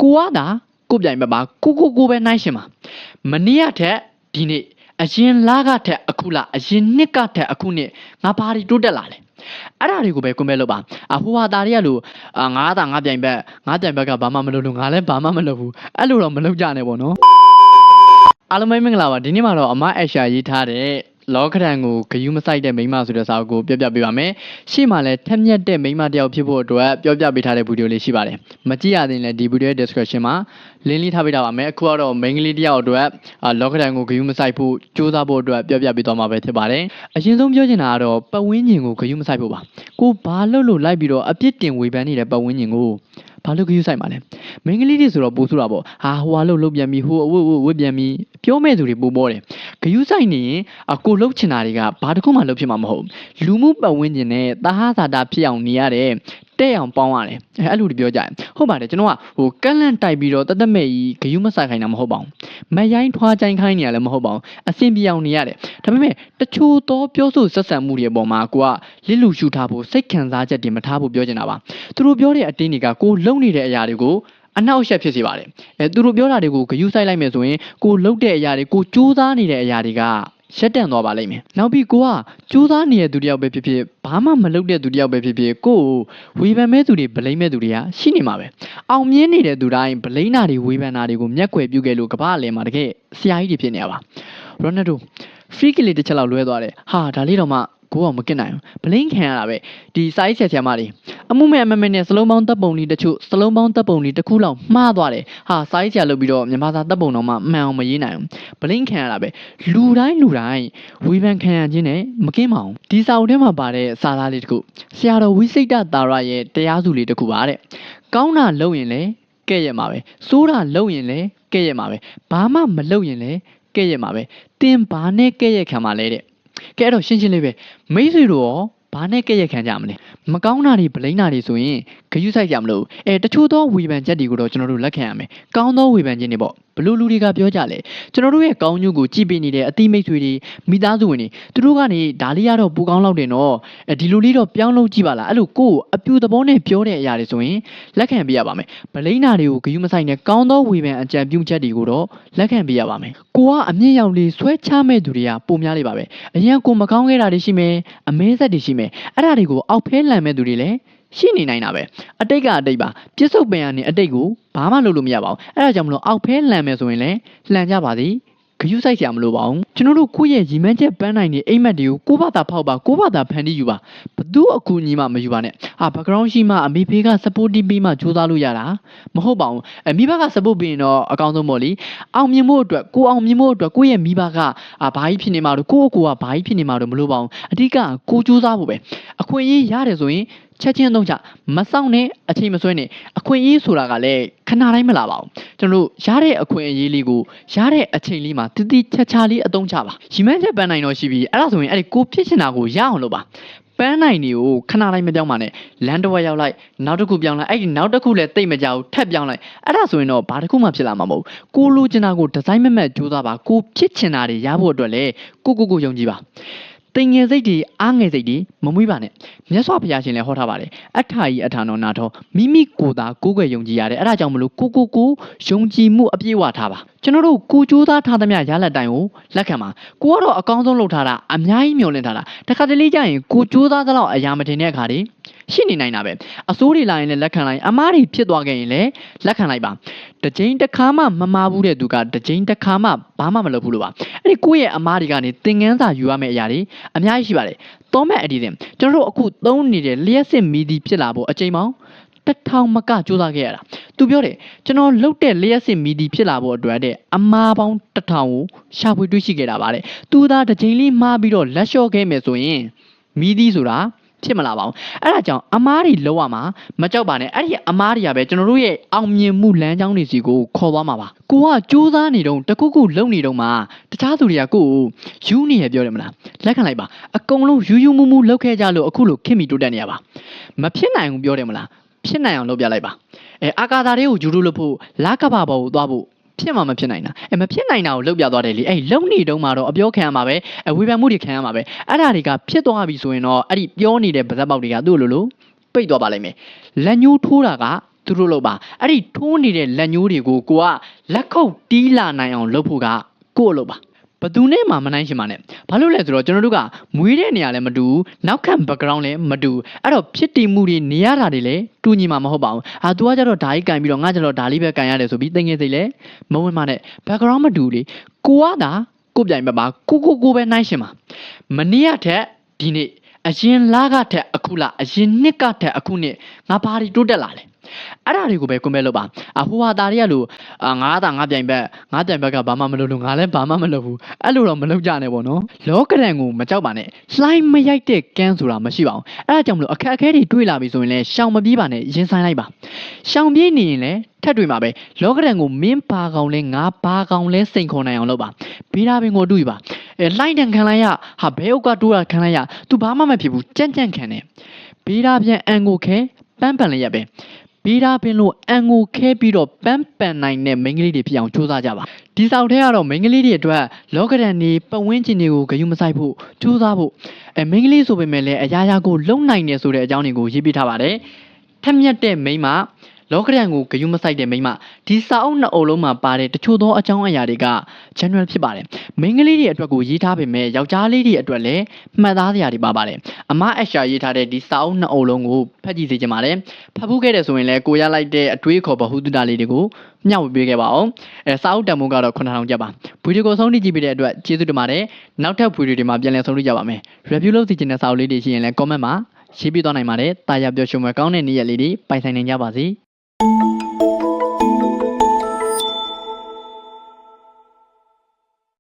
Kuada, Kubjamba, Kuku Naishima. Mania te, Dini, a gin laga te akula, a gin nika te akuni, Napari to the lale. Ararigo Kumeloba, a Hua Darialu, a Nada Nabjamba, Nadambaga Bama Malungale, Bama Malu, Alura Malujane, no? Alamanglawa, Dinimaro, Ama Asha Yitare. လောကရန်ကိုဂယုမဆိုင်တဲ့မိမဆိုတဲ့စာအုပ်ကိုပြောပြပေးပါမယ်။ရှေ့မှာလည်းထက်မြက်တဲ့မိမတယောက်ဖြစ်ဖို့အတွက်ပြောပြပေးထားတဲ့ဗီဒီယိုလေးရှိပါတယ်။မကြည့်ရသေးရင်လည်းဒီဗီဒီယိုရဲ့ description မှာ link လေးထားပေးထားပါမယ်။အခုကတော့ main ကလေးတယောက်အတွက်လောကရန်ကိုဂယုမဆိုင်ဖို့စူးစမ်းဖို့အတွက်ပြောပြပေးသွားမှာပဲဖြစ်ပါတယ်။အရင်ဆုံးပြောချင်တာကတော့ပတ်ဝန်းကျင်ကိုဂယုမဆိုင်ဖို့ပါ။ကိုဘာလို့လို့လိုက်ပြီးတော့အပြစ်တင်ဝေဖန်နေတဲ့ပတ်ဝန်းကျင်ကိုဘာလို့ဂယုဆိုင်ပါလဲ။မိန်းကလေးတွေဆိုတော့ပို့ဆိုတာပေါ့။ဟာဟိုဟာလို့ပြန်ပြီးဟိုဝစ်ပြန်ပြီးပြောမဲ့သူတွေပို့ပေါ်တယ်။ဂယုဆိုင်နေရင်ကိုလှုပ်ချင်တာတွေကဘာတစ်ခုမှလှုပ်ဖြစ်မှာမဟုတ်။လူမှုပတ်ဝန်းကျင်နဲ့တာဟာသာတာဖြစ်အောင်နေရတယ်။တဲ့အောင်ပေါင်းရတယ်။အဲ့လိုတွေပြောကြတယ်။ဟုတ်ပါတယ်ကျွန်တော်ကကန့်လန့်တိုက်ပြီးတော့တသက်မဲ့ကြီးဂယုမဆိုင်ခိုင်းတာမဟုတ်ပါဘူး။မရိုင်းထွားချိုင်းခိုင်းနေရလည်းမဟုတ်ပါဘူး။အစင်ပြောင်နေရတယ်။ဒါပေမဲ့တချို့သောပြောဆိုဆက်ဆံမှုတွေအပေါ်မှာကိုကလစ်လူရှုထားဖို့စိတ်ခံစားချက်တွေမထားဖို့ပြောချင်တာပါ။သူတို့ပြောတဲ့အတင်းတွေကကိုလုံနေတဲ့အရာတွေကိုအနောက်ရှက်ဖြစ်စေပါတယ်။သူတို့ပြောတာတွေကိုဂယုဆိုင်လိုက်မယ်ဆိုရင်ကိုလှုပ်တဲ့အရာတွေကိုစူးစမ်းနေတဲ့အရာတွေကရှက်တန့်သွားပါလိမ့်မယ်။နောက်ပြီးကိုကစူးစမ်းနေတဲ့သူတယောက်ပဲဖြစ်ဖြစ်ဘာမှမလုပ်တဲ့သူတယောက်ပဲဖြစ်ဖြစ်ကိုဝေဖန်မဲ့သူတွေဗလိမ့်မဲ့သူတွေကရှိနေမှာပဲ။အောင်မြင်နေတဲ့သူတိုင်းဗလိမ့်နာတွေဝေဖန်တာတွေကိုမျက်ကွယ်ပြုခဲ့လို့ကမ္ဘာအလယ်မှာတကယ်ဆရာကြီးတွေဖြစ်နေရပါ။ရိုနယ်ဒိုဖရီကလေးတစ်ချက်လောက်လွဲသွားတယ်။ဟာဒါလေးတော့မှကိုကမကစ်နိုင်ဘူး။ဗလိမ့်ခံရတာပဲ။ဒီစာရေးဆရာမတွေအမှုမဲ့အမမဲ့နဲ့စလုံးပေါင်းတပ်ပုံလေးတချို့စလုံးပေါင်းတပ်ပုံလေးတစ်ခုလောက်မှားသွားတယ်။ဟာစာရေးဆရာလုပ်ပြီးတော့မြန်မာစာတပ်ပုံတော့မှမှန်အောင်မရေးနိုင်ဘူး။ဗလိမ့်ခံရတာပဲ။လူတိုင်းဝေဖန်ခံရခြင်းနဲ့မကင်းပါဘူး။ဒီစာအုပ်ထဲမှာပါတဲ့စာသားလေးတစ်ခုဆရာတော်ဝိစိတ်တသာရရဲ့တရားစုလေးတစ်ခုပါတဲ့။ကောင်းတာလုပ်ရင်လည်းကဲ့ရဲ့မှာပဲ။စိုးတာလုပ်ရင်လည်းကဲ့ရဲ့မှာပဲ။ဘာမှမလုပ်ရင်လည်းကဲ့ရဲ့မှာပဲ။တင်ဘာနဲ့ကဲ့ရဲ့ခံမှာလဲတဲ့။ကဲအဲ့တော့ရှင်းရှင်းလေးပဲမိတ်ဆွေတို့ရောဘာနဲ့ကဲ့ရဲ့ခံကြမလဲမကောင်းတာတွေဗလိမ့်တာတွေဆိုရင်ဂယုဆိုင်ကြမလို့တချို့သောဝေဖန်ချက်တွေကိုတော့ကျွန်တော်တို့လက်ခံရမယ်ကောင်းသောဝေဖန်ခြင်းတွေပေါ့ဘလို့လူတွေကပြောကြလဲကျွန်တော်တို့ရဲ့ကောင်းကျိုးကိုကြည်ပေးနေတဲ့အတိမိတ်ဆွေတွေမိသားစုဝင်တွေသူတို့ကနေဒါလေးရတော့ပူကောင်းလောက်တယ်နော်ဒီလိုလေးတော့ပြောင်းလို့ကြည့်ပါလားအဲ့လိုကိုယ်အပြူသဘောနဲ့ပြောတဲ့အရာတွေဆိုရင်လက်ခံပေးရပါမယ်ဗလိမ့်တာတွေကိုဂယုမဆိုင်နဲ့ကောင်းသောဝေဖန်အကြံပြုချက်တွေကိုတော့လက်ခံပေးရပါမယ်ကိုကအမြင့်ရောက်လေးဆွဲချမဲ့သူတွေကပုံများလေးပါပဲအရင်ကိုမကောင်းခဲ့တာတွေရှိမယ်အမဲဆက်တွေရှိမယ်အဲ့ဒါတွေကိုအောက်ဖဲလန်မဲ့သူတွေလည်းရှိနေနိုင်တာပဲအတိတ်ကအတိတ်ပါပြစ္ဆုတ်ပင်ရနေအတိတ်ကိုဘာမှလုပ်လို့မရပါဘူးအဲ့ဒါကြောင့်မလို့အောက်ဖဲလန်မယ်ဆိုရင်လည်းလှန်ကြပါသည်ဂယုဆိုင်ကြမလို့ပါဘူးကျွန်တော်တို့ကိုယ့်ရဲ့ရီမန်းချက်ပန်းနိုင်နေအိမ်မက်တွေကိုကိုယ့်ဘာသာဖောက်ပါကိုယ့်ဘာသာဖန်တီးယူပါဘသူအကူညီမှမယူပါနဲ့background ရှိမှအမေဖေးက support ပေးမှကြိုးစားလို့ရတာမဟုတ်ပါဘူးမိဘက support ပေးရင်တော့အကောင်းဆုံးပေါ့လေအောင်မြင်ဖို့အတွက်ကိုအောင်မြင်ဖို့အတွက်ကိုယ့်ရဲ့မိဘကဘာကြီးဖြစ်နေမှာလို့ကိုယ့်အကူကဘာကြီးဖြစ်နေမှာလို့မလို့ပါဘူးအဓိကကိုကြိုးစားဖို့ပဲအခွင့်အရေးရတယ်ဆိုရင်ချက်ချင်းသုံးချမဆောင်နဲ့အချိန်မဆွဲနဲ့အခွင့်အရေးဆိုတာကလည်းခဏတိုင်းမလာပါဘူးကျွန်တော်တို့ရတဲ့အခွင့်အရေးလေးကိုရတဲ့အချိန်လေးမှာတတိချက်ချလေးအသုံးချပါရီမန်းချက်ပန်းနိုင်တော့ရှိပြီအဲ့ဒါဆိုရင်အဲ့ဒီကိုဖြစ်ချင်တာကိုရအောင်လုပ်ပါပန်းနိုင်တွေကိုခဏတိုင်းမပြောင်းပါနဲ့လမ်းတစ်ဝက်ရောက်လိုက်နောက်တစ်ခုပြောင်းလိုက်အဲ့ဒီနောက်တစ်ခုလည်းတိတ်မကြဘူးထပ်ပြောင်းလိုက်အဲ့ဒါဆိုရင်တော့ဘာတစ်ခုမှဖြစ်လာမှာမဟုတ်ကိုလိုချင်တာကိုဒီဇိုင်းမမတ်ကြိုးစားပါကိုဖြစ်ချင်တာတွေရဖို့အတွက်လည်းကိုယုံကြည်ပါတင်ငယ်စိတ်တွေအားငယ်စိတ်တွေမမွေးပါနဲ့မြတ်စွာဘုရားရှင်လည်းဟောထားပါတယ်အထာကြီးအထာတော်နာတော်မိမိကိုယ်သာကိုယ်ွယ်ယုံကြည်ရတယ်အဲ့ဒါကြောင့်မလို့ကိုယုံကြည်မှုအပြည့်အဝထားပါကျွန်တော်တို့ကိုကြိုးစားထားသမျှရလက်တိုင်းကိုလက်ခံပါကိုကတော့အကောင်းဆုံးလုပ်ထားတာအများကြီးမျှော်လင့်ထားတာတခါတလေကျရင်ကိုကြိုးစားသလောက်အရာမတင်တဲ့အခါတွေရှိနေနိုင်တာပဲအစိုးတွေလာရင်လည်းလက်ခံလိုက်အမားတွေဖြစ်သွားခဲ့ရင်လည်းလက်ခံလိုက်ပါတစ်ချိန်တစ်ခါမှမမာဘူးတဲ့သူကတစ်ချိန်တစ်ခါမှဘာမှမလုပ်ဘူးလို့ပါအဲ့ဒီကိုယ့်ရဲ့အမားတွေကနေသင်ခန်းစာယူရမယ့်အရာတွေအများကြီးရှိပါတယ်သုံးမဲ့အဒီတင်ကျွန်တော်တို့အခုသုံးနေတဲ့လျှက်စစ်မီဒီဖြစ်လာဖို့အချိန်ပေါင်း1000မကစူးစမ်းခဲ့ရတာသူပြောတယ်ကျွန်တော်လုတ်တဲ့လျှက်စစ်မီဒီဖြစ်လာဖို့အတွက်တဲ့အမားပေါင်း1000ကိုရှာဖွေတွေ့ရှိခဲ့တာပါတဲ့သူသာတစ်ချိန်လေးမှားပြီးတော့လက်လျှော့ခဲ့မယ်ဆိုရင်မီဒီဆိုတာဖြစ်မလာပါဘူးအဲ့ဒါကြောင့်အမားတွေလောက်ရမှာမကြောက်ပါနဲ့အဲ့ဒီအမားတွေကပဲကျွန်တော်တို့ရဲ့အောင်မြင်မှုလမ်းကြောင်းတွေစီကိုခေါ်သွားမှာပါကိုကစူးစမ်းနေတော့တခုခုလုံနေတော့မှတခြားသူတွေကကိုကိုယူနေရပြောတယ်မလားလက်ခံလိုက်ပါအကုန်လုံးယူမှုလောက်ခဲ့ကြလို့အခုလိုခင်မီတိုးတက်နေရပါမဖြစ်နိုင်ဘူးပြောတယ်မလားဖြစ်နိုင်အောင်လုပ်ပြလိုက်ပါအာကာသာတွေကိုယူလို့ဖို့လာကဘာပေါ်ကိုသွားဖို့ဖြစ်မှာမဖြစ်နိုင်တာမဖြစ်နိုင်တာကိုလုပ်ပြသွားတယ်လေလုံနေတုံးမှာတော့အပြောခံရမှာပဲဝေဖန်မှုတွေခံရမှာပဲအဲ့ဒါတွေကဖြစ်သွားပြီဆိုရင်တော့အဲ့ဒီပြောနေတဲ့ဗဇက်ပေါက်တွေကသူ့လိုပိတ်သွားပါလိမ့်မယ်လက်ညှိုးထိုးတာက သူတို့လို့ပါအဲ့ဒီထိုးနေတဲ့လက်ညှိုးတွေကိုကိုကလက်ခုပ်တီးလာနိုင်အောင်လုပ်ဖို့ကကို့လို့ပါဘသူနဲ့မှမနိုင်ရှင်ပါနဲ့ဘာလို့လဲဆိုတော့ကျွန်တော်တို့ကမွေးတဲ့နေရာလည်းမတူနောက်ခံ background လည်းမတူအဲ့တော့ဖြစ်တည်မှုတွေနေရတာတွေလည်းတူညီမှာမဟုတ်ပါဘူးသူကကြတော့ဓာကြီးကန်ပြီးတော့ငါကြတော့ဓာလေးပဲကန်ရတယ်ဆိုပြီးသိငယ်စိတ်လည်းမဝင်ပါနဲ့ background မတူလေကိုကသာကိုပြိုင်ဘက်ပါကိုပဲနိုင်ရှင်ပါမနေ့ကထက်ဒီနေ့အရင်လကထက်အခုလအရင်နှစ်ကထက်အခုနှစ်ငါဘာတွေတိုးတက်လာလဲအဲ့ဒါတွေကိုပဲကွန်ပဲလုပ်ပါဟိုဟာသားတွေကလို့ငါပြိုင်ဘက်ကဘာမှမလုပ်လို့ငါလည်းဘာမှမလုပ်ဘူးအဲ့လိုတော့မလုပ်ကြနဲ့ပေါ့နော်လောကရန်ကိုမကြောက်ပါနဲ့လှိုင်းမရိုက်တဲ့ကန်းဆိုတာမရှိပါဘူးအဲ့ဒါကြောင့်မလို့အခက်အခဲတွေတွေ့လာပြီဆိုရင်လည်းရှောင်မပြေးပါနဲ့ရင်ဆိုင်လိုက်ပါရှောင်ပြေးနေရင်လည်းထက်တွေ့မှာပဲလောကရန်ကိုမင်းပါကောင်လဲငါပါကောင်လဲစိန်ခေါ်နိုင်အောင်လုပ်ပါဘေးဒါပင်ကိုတွေ့ပါလှိုင်းတန်ခံလိုက်ရဟာဘဲဥကတိုးတာခံလိုက်ရ तू ဘာမှမဖြစ်ဘူးကြန့်ခံတယ်ဘေးဒါပြန်အန်ကိုခဲပန်းပန်လေးရပဲဘေးဒါပင်လို့အန်ကိုခဲပြီးတော့ပန်းပန်နိုင်တဲ့မိန်းကလေးတွေဖြစ်အောင်စူးစမ်းကြပါဒီဆောက်ထဲကတော့မိန်းကလေးတွေအတွက်လောကရန်နေပတ်ဝန်းကျင်တွေကိုဂရုမစိုက်ဖို့စူးစမ်းဖို့မိန်းကလေးဆိုပေမဲ့လည်းအရာရာကိုလုံနိုင်နေဆိုတဲ့အကြောင်းတွေကိုရေးပြထားပါတယ်ထက်မြက်တဲ့မိန်းမလောကရန်ကိုဂရုမစိုက်တဲ့မိန်းမဒီစာအုပ်နှစ်အုပ်လုံးမှာပါတဲ့တချို့သောအကြောင်းအရာတွေက general ဖြစ်ပါတယ်မိန်းကလေးတွေအတွက်ကိုရေးထားပေမဲ့ယောက်ျားလေးတွေအတွက်လည်းမှတ်သားစရာတွေပါပါတယ်အမအက်ရှာရေးထားတဲ့ဒီစာအုပ်နှစ်အုပ်လုံးကိုဖတ်ကြည့်စေချင်ပါတယ်ဖတ်ဖို့ခဲ့တယ်ဆိုရင်လည်းကိုရလိုက်တဲ့အတွေးခေါ်ဗဟုသုတလေးတွေကိုမျှဝေပေးခဲ့ပါအောင်စာအုပ်တန်ဖိုးကတော့9000ကျပ်ပါဗီဒီယိုကိုဆုံးဖြတ်ကြည့်ပေးတဲ့အတွက်ကျေးဇူးတင်ပါတယ်နောက်ထပ်ဗီဒီယိုတွေမှာပြန်လည်ဆုံတွေ့ကြပါမယ် review လုပ်စီချင်တဲ့စာအုပ်လေးတွေရှိရင်လည်း comment မှာရေးပြသွားနိုင်ပါတယ်တာယာပျော်ရွှင်ဖွယ်ကောင်းတဲ့နေ့ရက်လေးတွေပိုင်ဆိုင်နိုင်ကြပါစေ